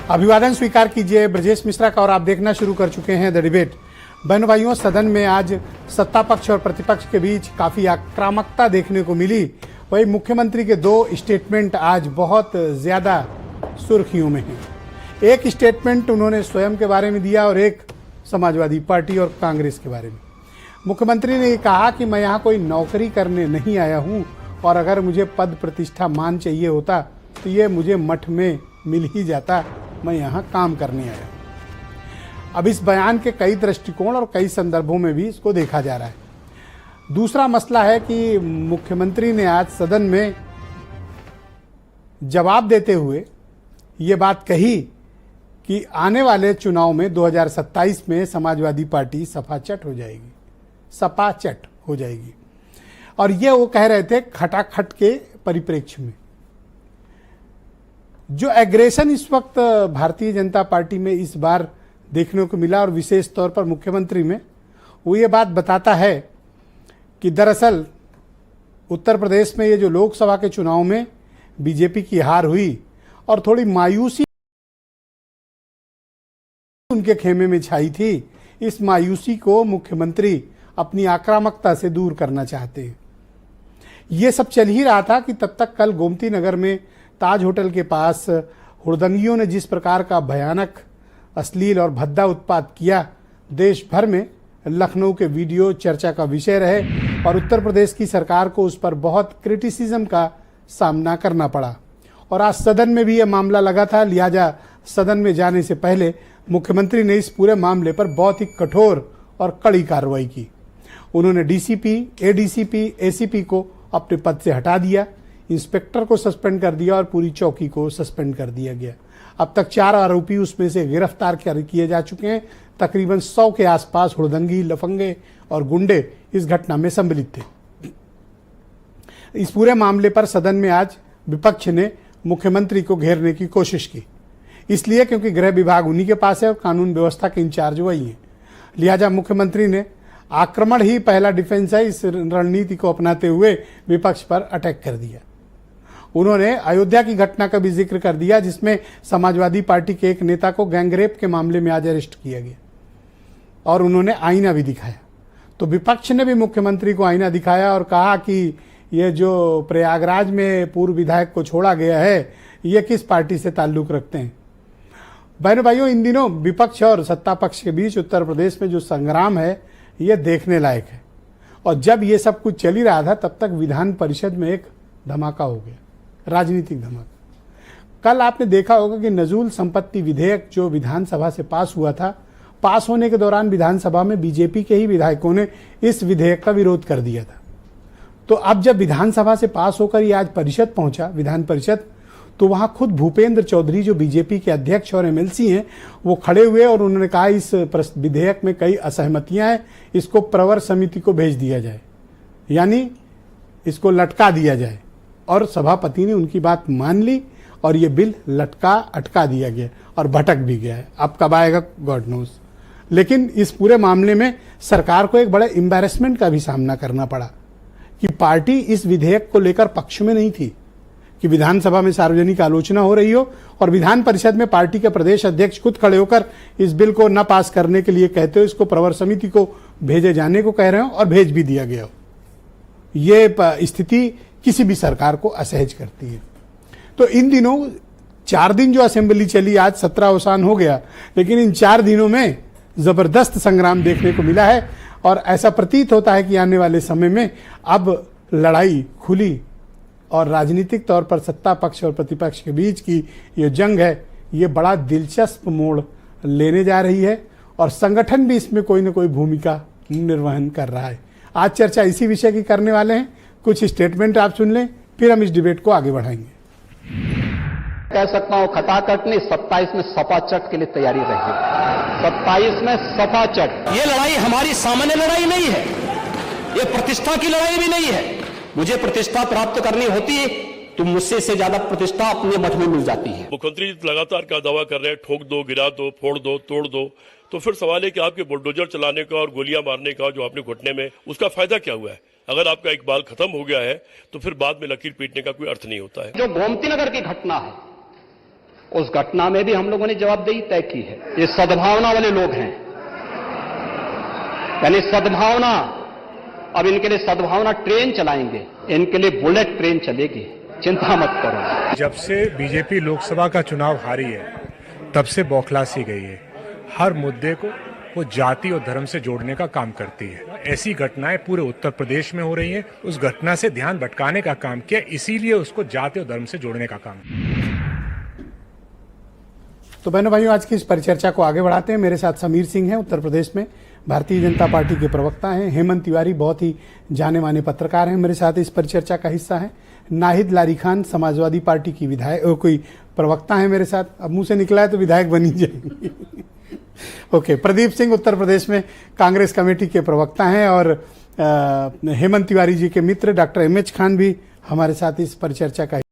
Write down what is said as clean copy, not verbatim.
अभिवादन स्वीकार कीजिए ब्रजेश मिश्रा का और आप देखना शुरू कर चुके हैं द डिबेट। बहनों भाइयों, सदन में आज सत्ता पक्ष और प्रतिपक्ष के बीच काफ़ी आक्रामकता देखने को मिली। वही मुख्यमंत्री के दो स्टेटमेंट आज बहुत ज़्यादा सुर्खियों में हैं। एक स्टेटमेंट उन्होंने स्वयं के बारे में दिया और एक समाजवादी पार्टी और कांग्रेस के बारे में। मुख्यमंत्री ने कहा कि मैं यहाँ कोई नौकरी करने नहीं आया हूँ और अगर मुझे पद प्रतिष्ठा मान चाहिए होता तो ये मुझे मठ में मिल ही जाता, मैं यहाँ काम करने आया हूँ। अब इस बयान के कई दृष्टिकोण और कई संदर्भों में भी इसको देखा जा रहा है। दूसरा मसला है कि मुख्यमंत्री ने आज सदन में जवाब देते हुए ये बात कही कि आने वाले चुनाव में 2027 में समाजवादी पार्टी सपाचट हो जाएगी और ये वो कह रहे थे खटाखट के परिप्रेक्ष्य में। जो एग्रेशन इस वक्त भारतीय जनता पार्टी में इस बार देखने को मिला और विशेष तौर पर मुख्यमंत्री में, वो ये बात बताता है कि दरअसल उत्तर प्रदेश में ये जो लोकसभा के चुनाव में बीजेपी की हार हुई और थोड़ी मायूसी उनके खेमे में छाई थी, इस मायूसी को मुख्यमंत्री अपनी आक्रामकता से दूर करना चाहते हैं। ये सब चल ही रहा था कि तब तक कल गोमती नगर में ताज होटल के पास हुड़दंगियों ने जिस प्रकार का भयानक, अश्लील और भद्दा उत्पात किया, देश भर में लखनऊ के वीडियो चर्चा का विषय रहे और उत्तर प्रदेश की सरकार को उस पर बहुत क्रिटिसिज्म का सामना करना पड़ा। और आज सदन में भी यह मामला लगा था, लिहाजा सदन में जाने से पहले मुख्यमंत्री ने इस पूरे मामले पर बहुत ही कठोर और कड़ी कार्रवाई की। उन्होंने डीसीपी, एडीसीपी, एसीपी को अपने पद से हटा दिया, इंस्पेक्टर को सस्पेंड कर दिया और पूरी चौकी को सस्पेंड कर दिया गया। अब तक 4 आरोपी उसमें से गिरफ्तार किए जा चुके हैं। तकरीबन 100 के आसपास हुड़दंगी, लफंगे और गुंडे इस घटना में सम्मिलित थे। इस पूरे मामले पर सदन में आज विपक्ष ने मुख्यमंत्री को घेरने की कोशिश की, इसलिए क्योंकि गृह विभाग उन्हीं के पास है और कानून व्यवस्था के इंचार्ज वही हैं। लिहाजा मुख्यमंत्री ने आक्रमण ही पहला डिफेंस है, इस रणनीति को अपनाते हुए विपक्ष पर अटैक कर दिया। उन्होंने अयोध्या की घटना का भी जिक्र कर दिया, जिसमें समाजवादी पार्टी के एक नेता को गैंगरेप के मामले में आज अरेस्ट किया गया और उन्होंने आईना भी दिखाया। तो विपक्ष ने भी मुख्यमंत्री को आईना दिखाया और कहा कि ये जो प्रयागराज में पूर्व विधायक को छोड़ा गया है, ये किस पार्टी से ताल्लुक रखते हैं। बहनों भाइयों, इन दिनों विपक्ष और सत्ता पक्ष के बीच उत्तर प्रदेश में जो संग्राम है ये देखने लायक है। और जब ये सब कुछ चल ही रहा था तब तक विधान परिषद में एक धमाका हो गया, राजनीतिक धमाका। कल आपने देखा होगा कि नजूल संपत्ति विधेयक जो विधानसभा से पास हुआ था, पास होने के दौरान विधानसभा में बीजेपी के ही विधायकों ने इस विधेयक का विरोध कर दिया था। तो अब जब विधानसभा से पास होकर ये आज परिषद पहुंचा, विधान परिषद, तो वहां खुद भूपेंद्र चौधरी जो बीजेपी के अध्यक्ष और एमएलसी हैं, वो खड़े हुए और उन्होंने कहा इस विधेयक में कई असहमतियां हैं, इसको प्रवर समिति को भेज दिया जाए, यानी इसको लटका दिया जाए। और सभापति ने उनकी बात मान ली और ये बिल अटका दिया गया और भटक भी गया है। अब कब आएगा गॉड नोज। लेकिन इस पूरे मामले में सरकार को एक बड़े एम्बैरेसमेंट का भी सामना करना पड़ा कि पार्टी इस विधेयक को लेकर पक्ष में नहीं थी, कि विधानसभा में सार्वजनिक आलोचना हो रही हो और विधान परिषद में पार्टी के प्रदेश अध्यक्ष खुद खड़े होकर इस बिल को न पास करने के लिए कहते हो, इसको प्रवर समिति को भेजे जाने को कह रहे हो और भेज भी दिया गया हो। ये स्थिति किसी भी सरकार को असहज करती है। तो इन दिनों 4 दिन जो असेंबली चली, आज 17 अवसान हो गया, लेकिन इन 4 दिनों में जबरदस्त संग्राम देखने को मिला है और ऐसा प्रतीत होता है कि आने वाले समय में अब लड़ाई खुली और राजनीतिक तौर पर सत्ता पक्ष और प्रतिपक्ष के बीच की ये जंग है, ये बड़ा दिलचस्प मोड़ लेने जा रही है और संगठन भी इसमें कोई न कोई भूमिका निर्वहन कर रहा है। आज चर्चा इसी विषय की करने वाले हैं। कुछ स्टेटमेंट आप सुन लें, फिर हम इस डिबेट को आगे बढ़ाएंगे। कह सकता हूं खटाखट नहीं, 27 में सपाचट के लिए तैयारी रही। 27 में सपाचट। ये लड़ाई हमारी सामान्य लड़ाई नहीं है, ये प्रतिष्ठा की लड़ाई भी नहीं है। मुझे प्रतिष्ठा प्राप्त करनी होती है तो मुझसे से ज्यादा प्रतिष्ठा अपने मठ में मिल जाती है। मुख्यमंत्री लगातार क्या दावा कर रहे हैं, ठोक दो, गिरा दो, फोड़ दो, तोड़ दो, तो फिर सवाल है कि आपके बुलडोजर चलाने का और गोलियां मारने का जो आपने घुटने में, उसका फायदा क्या हुआ है। अगर आपका इकबाल खत्म हो गया है तो फिर बाद में लकीर पीटने का कोई अर्थ नहीं होता है। जो गोमती नगर की घटना है उस घटना में भी हम लोगों ने जवाबदेही तय की है। ये सद्भावना वाले लोग हैं, यानी सद्भावना, अब इनके लिए सद्भावना ट्रेन चलाएंगे, इनके लिए बुलेट ट्रेन चलेगी, चिंता मत करो। जब से बीजेपी लोकसभा का चुनाव हारी है तब से बौखला सी गई है। हर मुद्दे को वो जाति और धर्म से जोड़ने का काम करती है। ऐसी घटनाएं पूरे उत्तर प्रदेश में हो रही हैं। उस घटना से ध्यान भटकाने का काम किया, इसीलिए उसको जाति और धर्म से जोड़ने का काम। तो बहनों भाइयों, आज की इस परिचर्चा को आगे बढ़ाते हैं। मेरे साथ समीर सिंह हैं, उत्तर प्रदेश में भारतीय जनता पार्टी के प्रवक्ता हैं। हेमंत तिवारी बहुत ही जाने माने पत्रकार हैं, मेरे साथ इस परिचर्चा का हिस्सा है। नाहिद लारी खान समाजवादी पार्टी की विधायक कोई प्रवक्ता है मेरे साथ। अब मुंह से निकला है तो विधायक बन ही जाएंगे। ओके, प्रदीप सिंह उत्तर प्रदेश में कांग्रेस कमेटी के प्रवक्ता हैं और हेमंत तिवारी जी के मित्र डॉक्टर एम एच खान भी हमारे साथ इस परिचर्चा का